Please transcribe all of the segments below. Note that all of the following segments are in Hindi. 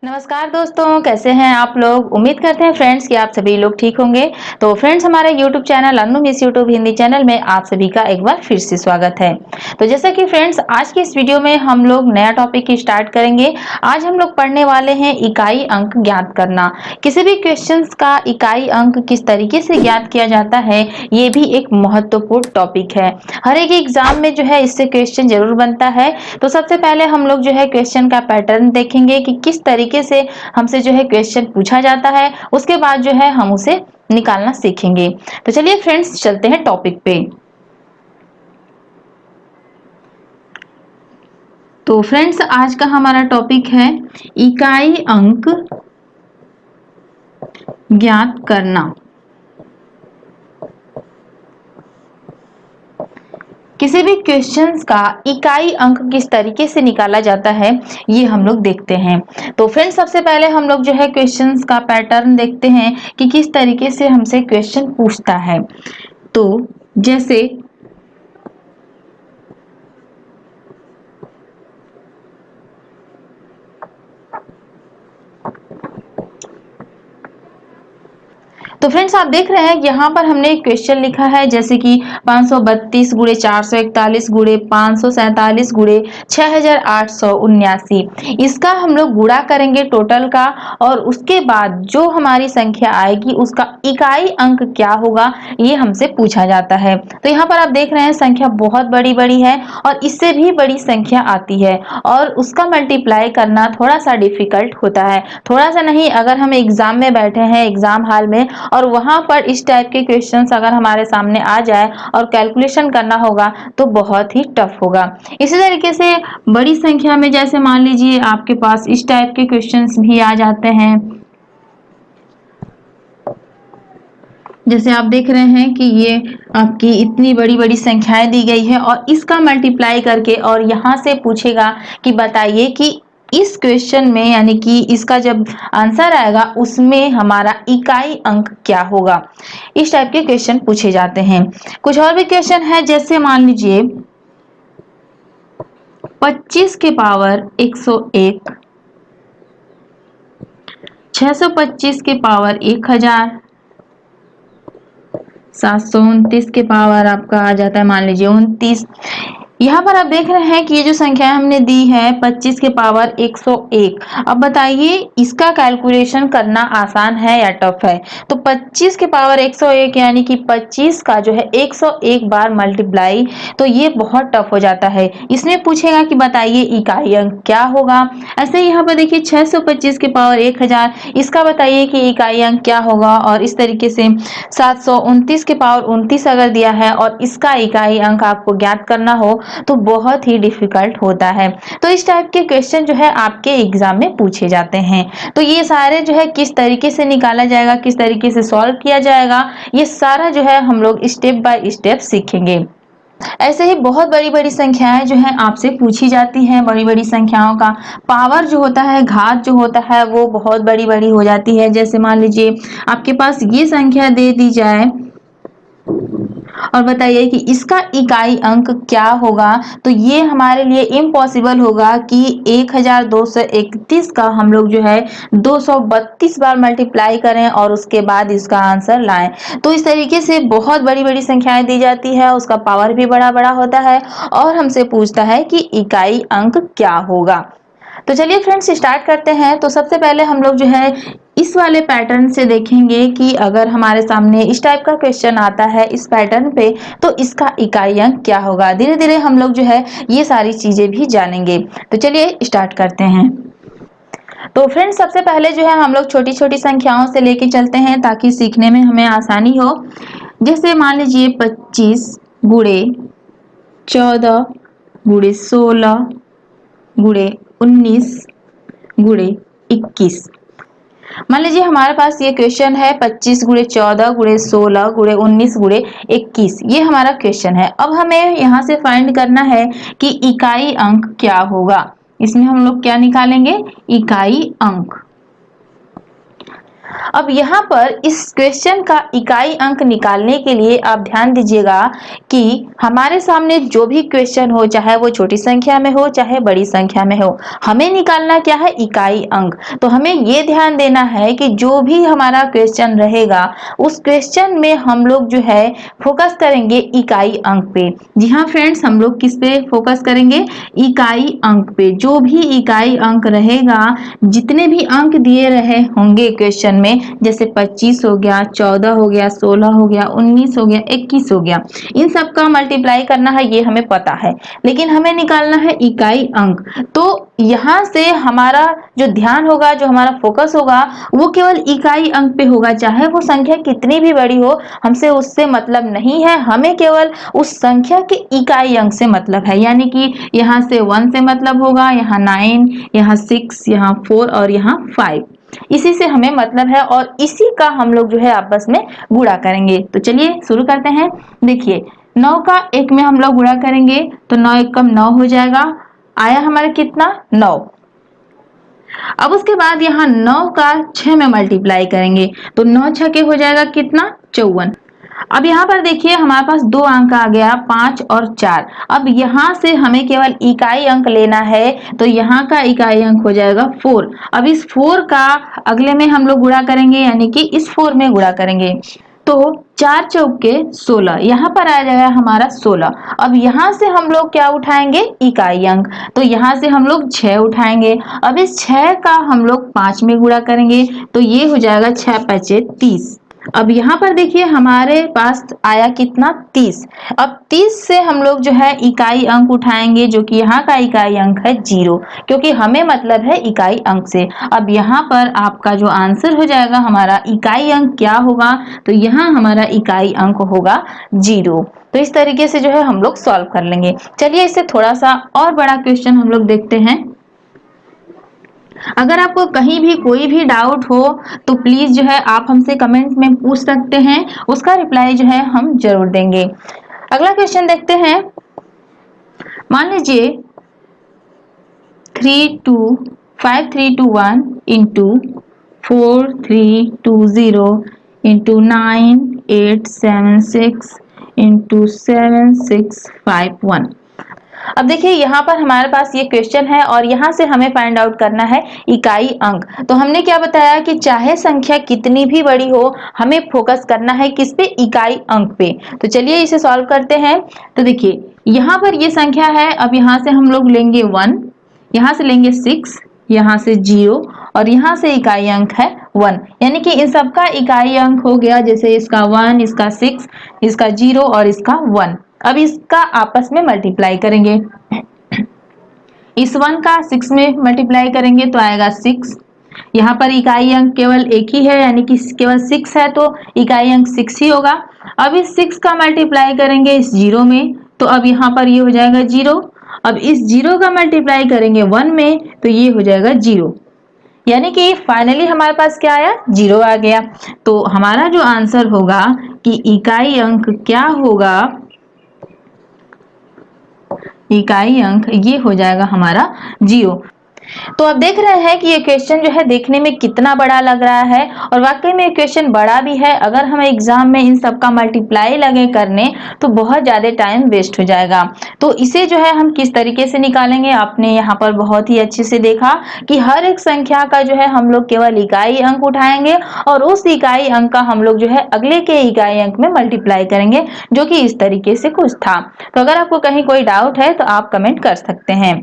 नमस्कार दोस्तों, कैसे हैं आप लोग। उम्मीद करते हैं फ्रेंड्स कि आप सभी लोग ठीक होंगे। तो फ्रेंड्स, हमारे YouTube channel Annu miss YouTube Hindi channel में आप सभी का एक बार फिर से स्वागत है। तो जैसा कि फ्रेंड्स, आज की इस वीडियो में हम लोग नया टॉपिक स्टार्ट करेंगे। आज हम लोग पढ़ने वाले हैं इकाई अंक ज्ञात करना। किसी भी क्वेश्चन का इकाई अंक किस तरीके से ज्ञात किया जाता है, ये भी एक महत्वपूर्ण टॉपिक है। हर एक एग्जाम में जो है इससे क्वेश्चन जरूर बनता है। तो सबसे पहले हम लोग जो है क्वेश्चन का पैटर्न देखेंगे कि किस तरीके से हमसे जो है क्वेश्चन पूछा जाता है। उसके बाद जो है हम उसे निकालना सीखेंगे। तो चलिए फ्रेंड्स, चलते हैं टॉपिक पे। तो फ्रेंड्स, आज का हमारा टॉपिक है इकाई अंक ज्ञात करना। किसी भी क्वेश्चंस का इकाई अंक किस तरीके से निकाला जाता है, ये हम लोग देखते हैं। तो फ्रेंड्स, सबसे पहले हम लोग जो है क्वेश्चंस का पैटर्न देखते हैं कि किस तरीके से हमसे क्वेश्चन पूछता है। तो जैसे तो फ्रेंड्स, आप देख रहे हैं यहाँ पर हमने एक क्वेश्चन लिखा है, जैसे कि 532 गुणे 441 गुणे 547 गुणे 6879। इसका हम लोग गुणा करेंगे टोटल का, और उसके बाद जो हमारी संख्या आएगी उसका इकाई अंक क्या होगा, ये हमसे पूछा जाता है। तो यहाँ पर आप देख रहे हैं संख्या बहुत बड़ी बड़ी है और इससे भी बड़ी संख्या आती है, और उसका मल्टीप्लाई करना थोड़ा सा डिफिकल्ट होता है। थोड़ा सा नहीं, अगर हम एग्जाम में बैठे हैं एग्जाम हॉल में और वहां पर इस टाइप के क्वेश्चंस अगर हमारे सामने आ जाए और कैलकुलेशन करना होगा तो बहुत ही टफ होगा। इसी तरीके से बड़ी संख्या में, जैसे मान लीजिए आपके पास इस टाइप के क्वेश्चंस भी आ जाते हैं। जैसे आप देख रहे हैं कि ये आपकी इतनी बड़ी बड़ी संख्याएं दी गई है और इसका मल्टीप्लाई करके और यहाँ से पूछेगा कि बताइए कि इस क्वेश्चन में, यानी कि इसका जब आंसर आएगा उसमें हमारा इकाई अंक क्या होगा। इस टाइप के क्वेश्चन पूछे जाते हैं। कुछ और भी क्वेश्चन है, जैसे मान लीजिए 25 के पावर 101, 625 के पावर 1000, 729 के पावर आपका आ जाता है मान लीजिए 29। यहाँ पर आप देख रहे हैं कि ये जो संख्या हमने दी है 25 के पावर 101। अब बताइए इसका कैलकुलेशन करना आसान है या टफ है। तो 25 के पावर 101 यानी कि 25 का जो है 101 बार मल्टीप्लाई, तो ये बहुत टफ हो जाता है। इसमें पूछेगा कि बताइए इकाई अंक क्या होगा। ऐसे ही यहाँ पर देखिए 625 के पावर 1000, इसका बताइए कि इकाई अंक क्या होगा। और इस तरीके से 729 के पावर 29 अगर दिया है और इसका इकाई अंक आपको ज्ञात करना हो तो बहुत ही डिफिकल्ट होता है। तो इस टाइप के क्वेश्चन जो है आपके एग्जाम में पूछे जाते हैं। तो ये सारे जो है किस तरीके से निकाला जाएगा, किस तरीके से सॉल्व किया जाएगा, ये सारा जो है हम लोग स्टेप बाय स्टेप सीखेंगे। ऐसे ही बहुत बड़ी बड़ी संख्याएं जो है आपसे पूछी जाती हैं। बड़ी बड़ी संख्याओं का पावर जो होता है, घात जो होता है, वो बहुत बड़ी बड़ी हो जाती है। जैसे मान लीजिए आपके पास ये संख्या दे दी जाए और बताइए कि इसका इकाई अंक क्या होगा, तो ये हमारे लिए इम्पॉसिबल होगा कि 1231 का हम लोग जो है 232 बार मल्टीप्लाई करें और उसके बाद इसका आंसर लाएं। तो इस तरीके से बहुत बड़ी बड़ी संख्याएं दी जाती है, उसका पावर भी बड़ा बड़ा होता है और हमसे पूछता है कि इकाई अंक क्या होगा। तो चलिए फ्रेंड्स, स्टार्ट करते हैं। तो सबसे पहले हम लोग जो है इस वाले पैटर्न से देखेंगे कि अगर हमारे सामने इस टाइप का क्वेश्चन आता है इस पैटर्न पे, तो इसका इकाई अंक क्या होगा। धीरे धीरे हम लोग जो है ये सारी चीजें भी जानेंगे। तो चलिए स्टार्ट करते हैं। तो फ्रेंड्स, सबसे पहले जो है हम लोग छोटी छोटी संख्याओं से लेके चलते हैं ताकि सीखने में हमें आसानी हो। जैसे मान लीजिए 25 गुणे 14 गुणे 16 गुणे 19 गुणे 21। मान लीजिए हमारे पास ये क्वेश्चन है 25 गुणे 14 गुणे 16 गुणे 19 गुणे 21। ये हमारा क्वेश्चन है। अब हमें यहाँ से फाइंड करना है कि इकाई अंक क्या होगा। इसमें हम लोग क्या निकालेंगे, इकाई अंक। अब यहाँ पर इस क्वेश्चन का इकाई अंक निकालने के लिए आप ध्यान दीजिएगा कि हमारे सामने जो भी क्वेश्चन हो, चाहे वो छोटी संख्या में हो चाहे बड़ी संख्या में हो, हमें निकालना क्या है, इकाई अंक। तो हमें ये ध्यान देना है कि जो भी हमारा क्वेश्चन रहेगा उस क्वेश्चन में हम लोग जो है फोकस करेंगे इकाई अंक पे। जी हाँ फ्रेंड्स, हम लोग किस पे फोकस करेंगे, इकाई अंक पे। जो भी इकाई अंक रहेगा, जितने भी अंक दिए रहे होंगे क्वेश्चन में, जैसे 25 हो गया, 14 हो गया, 16 हो गया, 19 हो गया, 21 हो गया, इन सब का मल्टीप्लाई करना है ये हमें पता है, लेकिन हमें निकालना है इकाई अंक। तो यहाँ से हमारा जो ध्यान होगा, जो हमारा फोकस होगा, वो केवल इकाई अंक पे होगा, चाहे वो संख्या कितनी भी बड़ी हो, हमसे उससे मतलब नहीं है, हमें केवल उस संख्या के इकाई अंक से मतलब है। यानी कि यहाँ से 1 से मतलब होगा, यहाँ 9, यहाँ 6, यहाँ 4 और यहाँ 5, इसी से हमें मतलब है और इसी का हम लोग जो है आपस में गुणा करेंगे। तो चलिए शुरू करते हैं। देखिए 9 का 1 में हम लोग गुणा करेंगे तो 9 एकम 9 हो जाएगा, आया हमारा कितना, 9। अब उसके बाद यहाँ 9 का 6 में मल्टीप्लाई करेंगे तो 9 छके हो जाएगा कितना, 54। अब यहाँ पर देखिए हमारे पास दो अंक आ गया, 5 और 4। अब यहाँ से हमें केवल इकाई अंक लेना है, तो यहाँ का इकाई अंक हो जाएगा 4। अब इस 4 का अगले में हम लोग गुणा करेंगे, यानी कि इस 4 में गुणा करेंगे तो 4 चौके 16, यहाँ पर आ जाएगा हमारा 16। अब यहाँ से हम लोग क्या उठाएंगे, इकाई अंक, तो यहाँ से हम लोग 6 उठाएंगे। अब इस 6 का हम लोग 5 में गुणा करेंगे तो ये हो जाएगा 6 पचे 30। अब यहाँ पर देखिए हमारे पास आया कितना, 30। अब 30 से हम लोग जो है इकाई अंक उठाएंगे, जो कि यहाँ का इकाई अंक है 0, क्योंकि हमें मतलब है इकाई अंक से। अब यहाँ पर आपका जो आंसर हो जाएगा हमारा इकाई अंक क्या होगा, तो यहाँ हमारा इकाई अंक होगा 0। तो इस तरीके से जो है हम लोग सॉल्व कर लेंगे। चलिए इससे थोड़ा सा और बड़ा क्वेश्चन हम लोग देखते हैं। अगर आपको कहीं भी कोई भी डाउट हो तो प्लीज जो है आप हमसे कमेंट में पूछ सकते हैं, उसका रिप्लाई जो है हम जरूर देंगे। अगला क्वेश्चन देखते हैं। मान लीजिए 5321 इंटू 4320 इंटू 9876 इंटू 7651। अब देखिए यहाँ पर हमारे पास ये क्वेश्चन है और यहाँ से हमें फाइंड आउट करना है इकाई अंक। तो हमने क्या बताया कि चाहे संख्या कितनी भी बड़ी हो, हमें फोकस करना है किस पे, इकाई अंक पे। तो चलिए इसे सॉल्व करते हैं। तो देखिए यहाँ पर ये संख्या है, अब यहाँ से हम लोग लेंगे 1, यहाँ से लेंगे 6, यहाँ से 0 और यहाँ से इकाई अंक है 1, यानी कि इन सबका इकाई अंक हो गया, जैसे इसका 1, इसका 6, इसका 0 और इसका 1। अब इसका आपस में मल्टीप्लाई करेंगे, इस 1 का 6 में मल्टीप्लाई करेंगे तो आएगा 6। यहाँ पर इकाई अंक केवल एक ही है, यानी कि केवल 6 है तो इकाई अंक 6 ही होगा। अब इस 6 का मल्टीप्लाई करेंगे इस 0 में, तो अब यहाँ पर ये हो जाएगा 0। अब इस 0 का मल्टीप्लाई करेंगे 1 में तो ये हो जाएगा 0, यानी कि फाइनली हमारे पास क्या आया, 0 आ गया। तो हमारा जो आंसर होगा कि इकाई अंक क्या होगा, इकाई अंक ये हो जाएगा हमारा 0। तो आप देख रहे हैं कि ये क्वेश्चन जो है देखने में कितना बड़ा लग रहा है और वाकई में ये क्वेश्चन बड़ा भी है। अगर हम एग्जाम में इन सब का मल्टीप्लाई लगे करने तो बहुत ज्यादा टाइम वेस्ट हो जाएगा। तो इसे जो है हम किस तरीके से निकालेंगे, आपने यहाँ पर बहुत ही अच्छे से देखा कि हर एक संख्या का जो है हम लोग केवल इकाई अंक उठाएंगे और उस इकाई अंक का हम लोग जो है अगले के इकाई अंक में मल्टीप्लाई करेंगे, जो कि इस तरीके से कुछ था। तो अगर आपको कहीं कोई डाउट है तो आप कमेंट कर सकते हैं।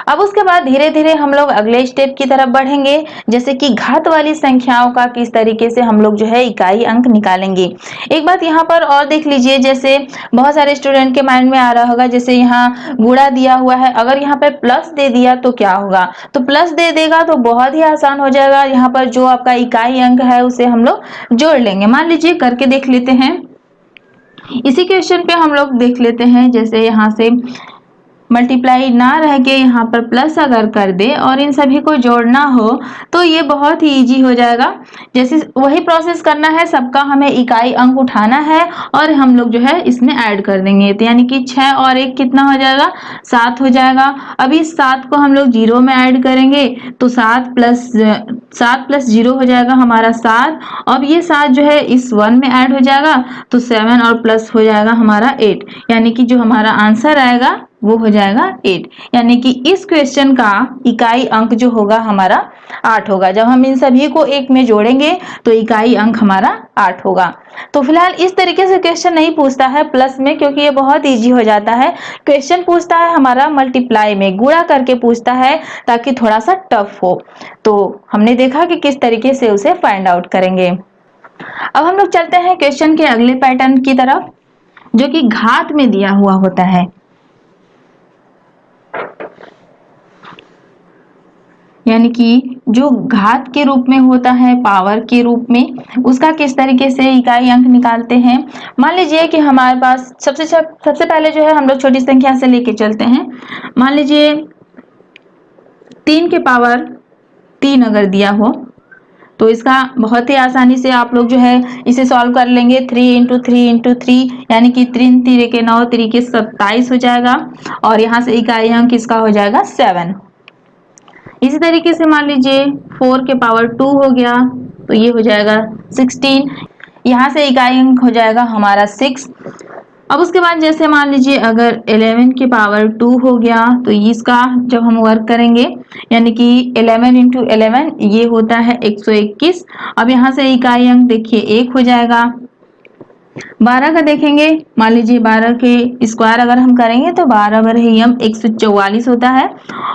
अब उसके बाद धीरे धीरे हम लोग अगले स्टेप की तरफ बढ़ेंगे, जैसे कि घात वाली संख्याओं का किस तरीके से हम लोग जो है इकाई अंक निकालेंगे। एक बात यहाँ पर और देख लीजिए, जैसे बहुत सारे स्टूडेंट के माइंड में आ रहा होगा, जैसे यहाँ गुणा दिया हुआ है, अगर यहाँ पे प्लस दे दिया तो क्या होगा, तो प्लस दे देगा तो बहुत ही आसान हो जाएगा। यहाँ पर जो आपका इकाई अंक है उसे हम लोग जोड़ लेंगे। मान लीजिए करके देख लेते हैं। इसी क्वेश्चन पे हम लोग देख लेते हैं, जैसे यहाँ से मल्टीप्लाई ना रह के यहाँ पर प्लस अगर कर दे और इन सभी को जोड़ना हो तो ये बहुत ही इजी हो जाएगा। जैसे वही प्रोसेस करना है, सबका हमें इकाई अंक उठाना है और हम लोग जो है इसमें ऐड कर देंगे। तो यानी कि 6 और 1 कितना हो जाएगा, 7 हो जाएगा। अभी 7 को हम लोग 0 में ऐड करेंगे तो 7 प्लस 7 प्लस 0 हो जाएगा हमारा 7। अब ये 7 जो है इस 1 में ऐड हो जाएगा तो 7 और प्लस हो जाएगा हमारा 8, यानी कि जो हमारा आंसर आएगा वो हो जाएगा 8। यानी कि इस क्वेश्चन का इकाई अंक जो होगा हमारा 8 होगा। जब हम इन सभी को एक में जोड़ेंगे तो इकाई अंक हमारा 8 होगा। तो फिलहाल इस तरीके से क्वेश्चन नहीं पूछता है प्लस में, क्योंकि ये बहुत इजी हो जाता है। क्वेश्चन पूछता है हमारा मल्टीप्लाई में, गुणा करके पूछता है ताकि थोड़ा सा टफ हो। तो हमने देखा कि किस तरीके से उसे फाइंड आउट करेंगे। अब हम लोग चलते हैं क्वेश्चन के अगले पैटर्न की तरफ, जो कि घात में दिया हुआ होता है। यानी कि जो घात के रूप में होता है, पावर के रूप में, उसका किस तरीके से इकाई अंक निकालते हैं। मान लीजिए कि हमारे पास सबसे पहले जो है हम लोग छोटी संख्या से लेके चलते हैं। मान लीजिए 3 के पावर 3 अगर दिया हो तो इसका बहुत ही आसानी से आप लोग जो है इसे सॉल्व कर लेंगे। 3 इंटू 3 इंटू 3 यानी कि 3 3 के 9 3 के 27 हो जाएगा, और यहाँ से इकाई अंक इसका हो जाएगा 7। इसी तरीके से मान लीजिए 4 के पावर 2 हो गया तो ये हो जाएगा 16, यहाँ से इकाई अंक हो जाएगा हमारा 6। अब उसके बाद जैसे मान लीजिए अगर 11 के पावर 2 हो गया तो इसका जब हम वर्क करेंगे, यानी कि 11 इंटू 11 ये होता है 121। अब यहाँ से इकाई अंक देखिए 1 हो जाएगा। 12 का देखेंगे, मान लीजिए 12 के स्क्वायर अगर हम करेंगे तो 12 बरही हम 144 होता है,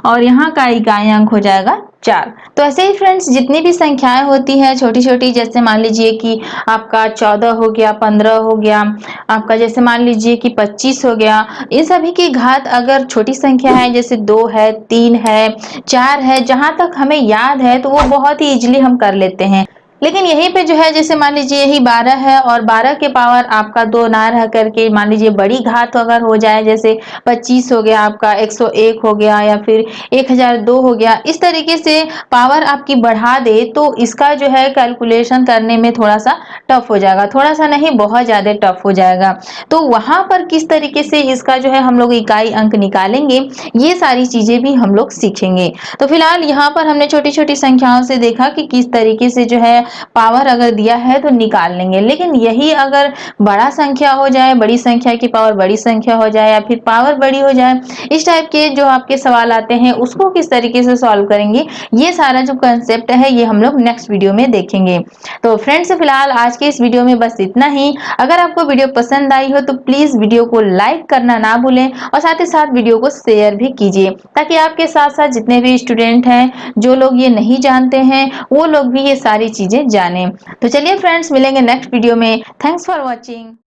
और यहाँ का इकाई अंक हो जाएगा 4। तो ऐसे ही फ्रेंड्स जितनी भी संख्याएं होती हैं छोटी छोटी, जैसे मान लीजिए कि आपका 14 हो गया, 15 हो गया, आपका जैसे मान लीजिए कि 25 हो गया, इन सभी की घात अगर छोटी संख्या है जैसे 2 है, 3 है, 4 है, जहां तक हमें याद है तो वो बहुत ही इजीली हम कर लेते हैं। लेकिन यहीं पे जो है जैसे मान लीजिए यही 12 है और 12 के पावर आपका 2 ना रह करके मान लीजिए बड़ी घात अगर हो जाए, जैसे 25 हो गया, आपका 101 हो गया, या फिर 1002 हो गया, इस तरीके से पावर आपकी बढ़ा दे तो इसका जो है कैलकुलेशन करने में थोड़ा सा टफ हो जाएगा, थोड़ा सा नहीं बहुत ज्यादा टफ हो जाएगा। तो वहां पर किस तरीके से इसका जो है हम लोग इकाई अंक निकालेंगे, ये सारी चीजें भी हम लोग सीखेंगे। तो फिलहाल यहाँ पर हमने छोटी छोटी संख्याओं से देखा कि किस तरीके से जो है पावर अगर दिया है तो निकाल लेंगे। लेकिन यही अगर बड़ा संख्या हो जाए, बड़ी संख्या की पावर बड़ी संख्या हो जाए, या फिर पावर बड़ी हो जाए, इस टाइप के जो आपके सवाल आते हैं उसको किस तरीके से सॉल्व करेंगे, ये सारा जो कंसेप्ट है ये हम लोग नेक्स्ट वीडियो में देखेंगे। तो फ्रेंड्स फिलहाल आज के इस वीडियो में बस इतना ही। अगर आपको वीडियो पसंद आई हो तो प्लीज वीडियो को लाइक करना ना भूलें, और साथ ही साथ वीडियो को शेयर भी कीजिए, ताकि आपके साथ साथ जितने भी स्टूडेंट हैं, जो लोग ये नहीं जानते हैं, वो लोग भी ये सारी चीजें जाने। तो चलिए फ्रेंड्स मिलेंगे नेक्स्ट वीडियो में। Thanks for watching.